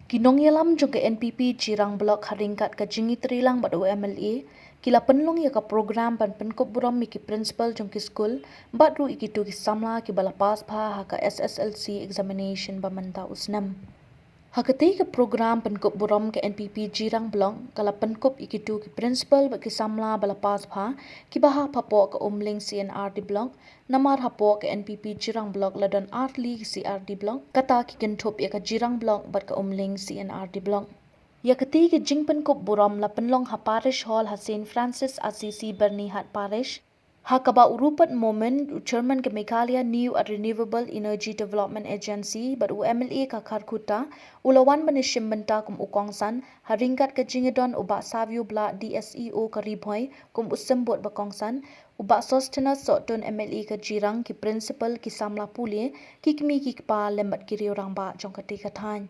Kinongyalam juga NPP Jirang Blok haringkat ke jingi terilang bad UMLA kila penlong ya ka program ban penkop buram miki principal jong ki school bad ru ikitu ki samla ki bala pass pha ha ka SSLC examination ba manta usnam. Hakati ke program penkop buram ke NPP Jirang Blok kala penkop ikitu ki principal ba ki samla bala pass pha ki baha papo ke umling CNRD Blok namar hapo ke NPP Jirang Blok ladan artli CRD Blok kata ki gentop ya ka Jirang Blok bat ka umling CNRD Blok. Ya ketiga jingpen kop buram la penlong ha parish hall ha St. Francis Assisi Bernihat parish ha kaba urupat moment chairman ke Meghalaya New and Renewable Energy Development Agency bar UMLA ka Kharkhuta ulawan banishim benta kum ukongsan ha ringkat ke jingedon uba savio bla DSEO ka ribhoi kum usembot bakongsan uba sustenance sotun MLA ka jirang ki principal ki samla pule ki kmi ki pa lembat ki riorang ba jong katika than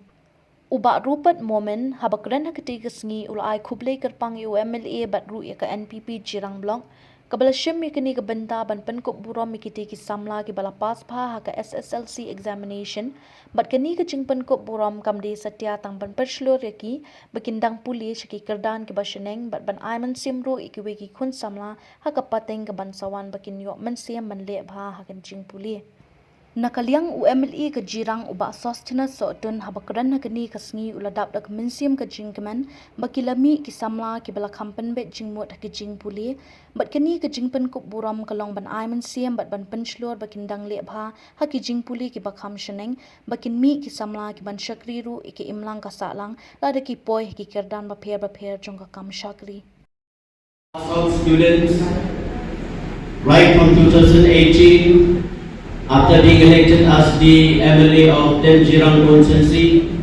uba rupat moment habakran hakati kesngi ulai khuble kerpang UMLA bat ru ya ka NPP Jirang Blok kabala shim mi kini ka benta ban penkop buram mi kiti ki samla ki bala pass pha ha ka SSLC examination bat kini ka jingpen kop buram kamde satya tang ban perslor ki bakindang pulis ki kerdan ki basheneng bat ban aiman simro ikiwe ki khun samla ha ka pateng ka ban sawan bakin yo man siam man le bha ha kan jing puli nakaliang UMLA ke jirang uba sustenance sotun habakran nakani kasngi uladap dak minsiam ke jingkeman bakilami ki samla ki bala kampen bet jingmot ki jingpuli bat kani ke jingpen kup buram kalong ban aiman siam bat ban penslor bakindang le bha ha ki jingpuli ki bakham sheneng bakin mi ki samla ki ban shakri ru ki imlang ka salang lada ki poi ki kerdan ba pher jong ka kam shakri students right from 2018 after being elected as the MLA of Tem Jirang constituency,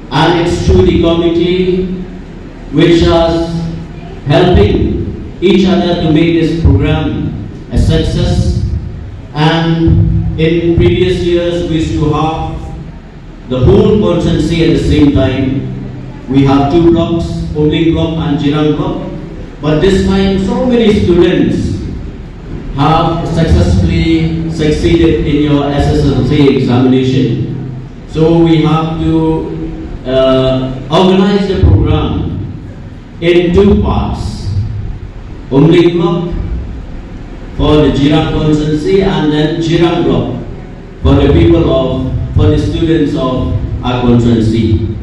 and it's through the committee which is helping each other to make this program a success. And in previous years we used to have the whole constituency at the same time. We have two blocks, Umling block and Jirang block, but this time so many students have successfully succeeded in your SSLC examination. So we have to organize the program in two parts. Umling block for the Jirang constituency and then Jirang block for the students of our constituency.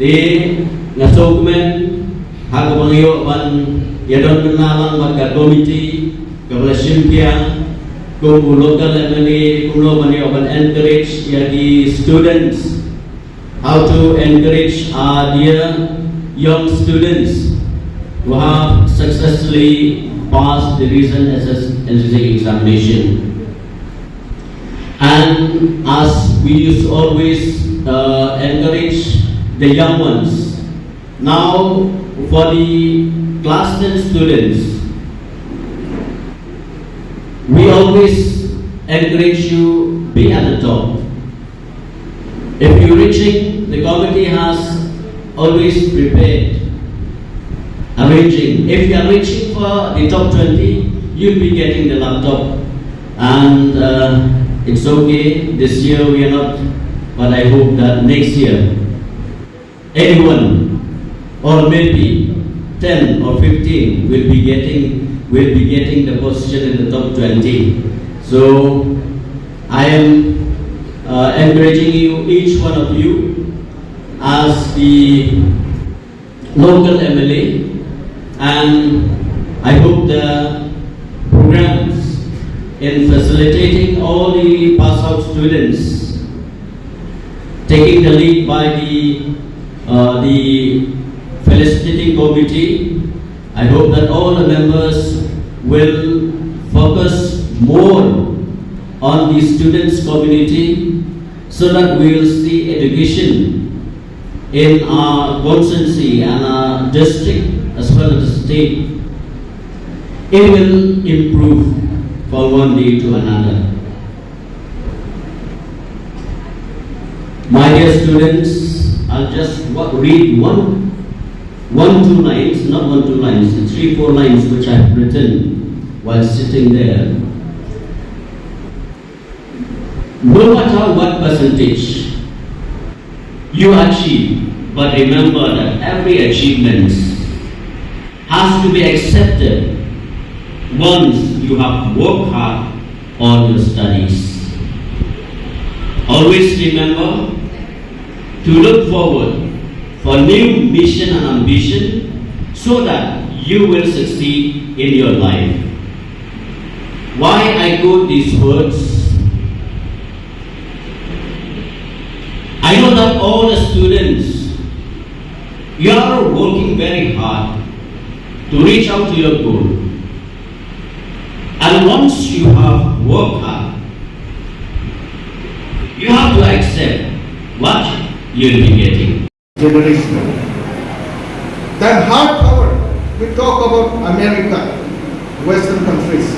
They ngasogmen hagabangyo ban yadon menalang baka committee kepada Shimkia, kumpul local MLA, kumpul mani open encourage the students how to encourage our dear young students who have successfully passed the recent SSLC examination. And as we used to always encourage the young ones, now for the class 10 students, we always encourage you be at the top. If you're reaching, the committee has always prepared, arranging. If you are reaching for the top 20, you'll be getting the laptop. And it's okay, this year we are not, but I hope that next year, anyone, or maybe 10 or 15 will be getting the position in the top 20. So I am encouraging you, each one of you, as the local MLA, and I hope the programs in facilitating all the pass out students, taking the lead by the felicitating committee, I hope that all the members will focus more on the students community so that we will see education in our constituency and our district as well as the state. It will improve from one day to another. My dear students, I'll just read two lines, not 2 lines, 3-4 lines which I have written while sitting there. No matter what percentage you achieve but remember that every achievement has to be accepted once you have worked hard on your studies. Always remember to look forward for new mission and ambition so that you will succeed in your life. Why I quote these words? I know that all the students, you are working very hard to reach out to your goal. And once you have worked hard, you have to accept what you will be getting. Generational. Then hard power, we talk about America, Western countries.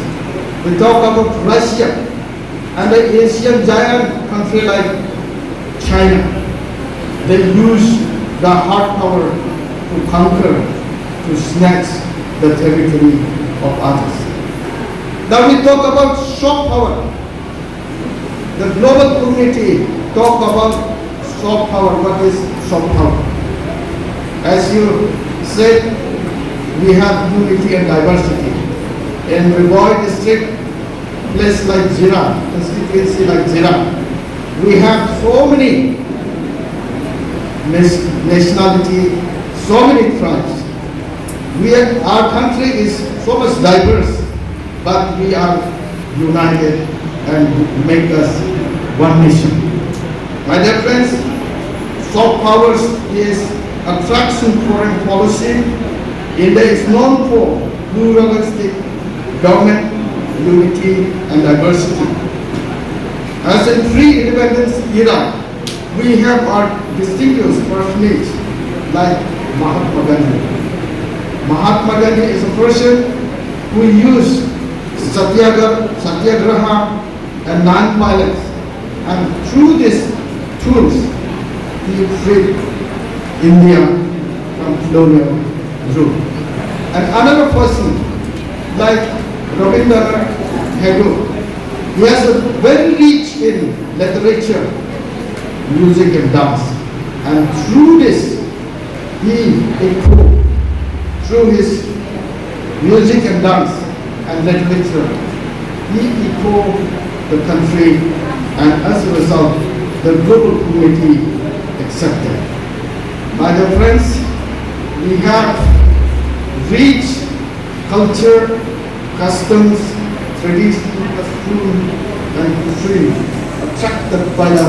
We talk about Russia and the Asian giant country like China. They use the hard power to conquer, to snatch the territory of others. Now we talk about soft power. The global community talk about soft power. What is soft power? As you said, we have unity and diversity. In Rivoy district, place like Jira, constituency like Jira, we have so many nationality, so many tribes. Our country is so much diverse, but we are united and make us one nation. My dear friends, soft powers is attraction foreign policy. India is known for pluralistic government, unity and diversity. As in pre-independence era, we have our distinguished personages like Mahatma Gandhi. Mahatma Gandhi is a person who used satyagraha and non-violence, and through these tools, he freed India from colonial rule. And another person like Rabindranath Tagore, he has a very rich in literature, music and dance, and through this, he echoed, through his music and dance and literature, he echoed the country, and as a result, the global community accepted. My dear friends, we have rich culture, customs, tradition, costume, and cuisine attracted by the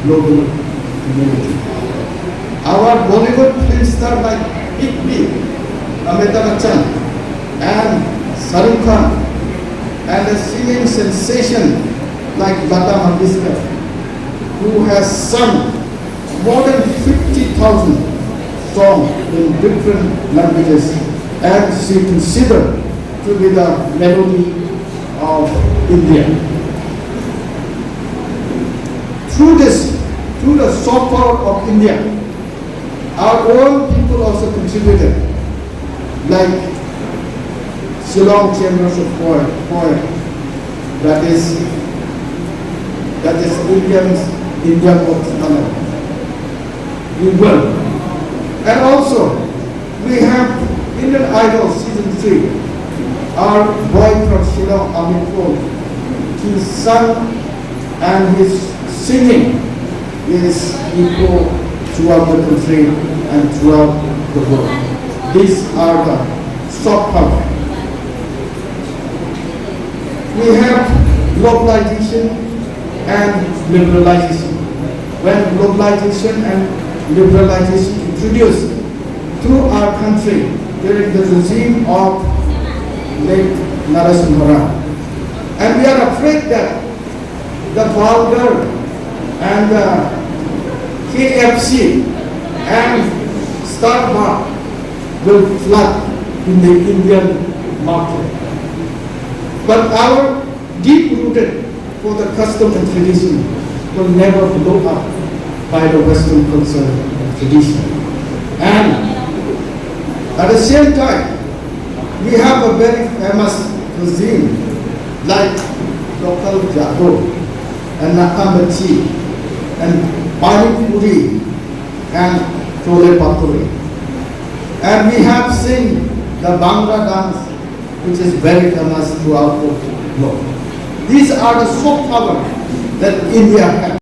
global community. Our Bollywood film star like Big B, Amitabh Bachchan, and Shahrukh Khan, and a singing sensation like Lata Mangeshkar, who has sung more than 50,000 songs in different languages, and she considered to be the melody of India. Through the soft power of India, our own people also contributed, like Shillong Chambers of Poet, that is Indian Poets. We will. And also, we have Indian Idol Season 3. Our boy from Shillong, Amit Paul, he sung and his singing is equal throughout the country and throughout the world. These are the soft power. We have globalization and liberalization. When globalization and liberalization introduced through our country during the regime of late Narasimha Rao. And we are afraid that the vulgar and the KFC and Starbucks will flood in the Indian market. But our deep-rooted for the custom and tradition will never blow up by the Western culture and tradition. And at the same time, we have a very famous cuisine like local jago and nakamachi and pani puri and Tole Paturi. And we have seen the Bhangra dance, which is very famous throughout the globe. These are the soft power that India has.